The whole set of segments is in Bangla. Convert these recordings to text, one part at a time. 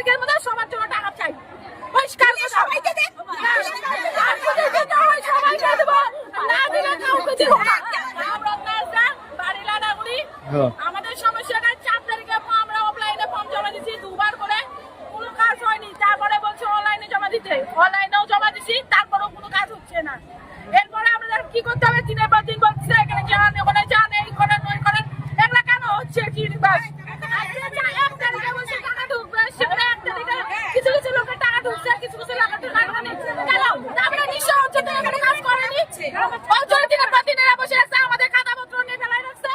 তারিখের মধ্যে সবার জন্য টাকা চাই। পরিষ্কার সবাইকে দেব, সবাইকে দেব, না দিলে কাউকে দেব না। আমরা বাড়িলা নাগরি, আমাদের সমস্যাটা 4 তারিখে আমরা অফলাইনে ফর্ম জমা দিচ্ছি 2 বার করে, কোনো কাজ হয়নি। তারপরে বলছে অনলাইনে জমা দিতে, অনলাইনেও জমা দিচ্ছি, তারপরেও কোনো কাজ হচ্ছে না। এরপরে আমাদের কি করতে হবে? দিনের পর দিন বলছে এখানে যান, ওখানে যান, এই করেন ওই করেন। এগুলা কেন হচ্ছে? কি বাস 1 তারিখে বলছে টাকা ঢুকবে, সেখানে 1 তারিখে কিছু কিছু লোকের টাকা ঢুকছে, কিছু কিছু লোকের টাকা ঢুকছে কেন? আমরা নিশ্চয় হচ্ছে এখানে কাজ করেনি। দিনের পর দিন এরা বসে আছে, আমাদের খাতাপত্র নিয়ে ফেলাই রাখছে,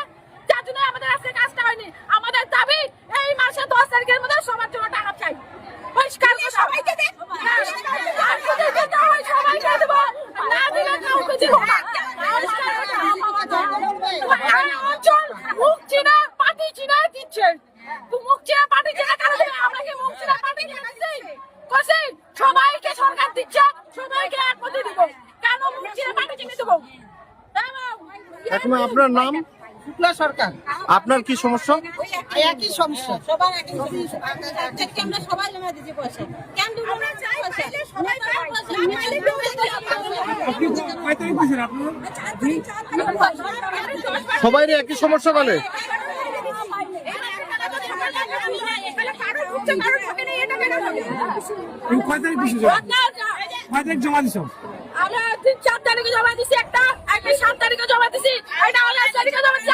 যার জন্য আমাদের আজকে কাজটা হয়নি। আমাদের দাবি এই মাসে 10 তারিখের মধ্যে সবার জন্য টাকা চাই। পরিষ্কার সবাইকে দেব, সবাইকে দেব, না দিলে কাউকে দেব না। অঞ্চল মুখ চিনা পার্টি চিনা দিচ্ছে, মুখ চিনা পার্টি চিনা কারণে আমরা কি মুখ চিনা পার্টি চিনাচ্ছি? সবাইকে সরকার দিচ্ছে, সবাইকে এক পথে দিব, কেন মুখ চিনা পার্টি চিনে দেবো? এখন আপনার নাম? শুক্লা সরকার। আপনার কি সমস্যা? একই সমস্যা, সবার একই সমস্যা। আমরা সবাই জমা দিচ্ছি পয়সা, কেন দিব না? সবাই একই সমস্যা বলে? জমা দিছ? আমরা 4 তারিখে জমা দিছি, একটা 7 তারিখে জমা দিছি, এটা 19 তারিখে জমা দিছি।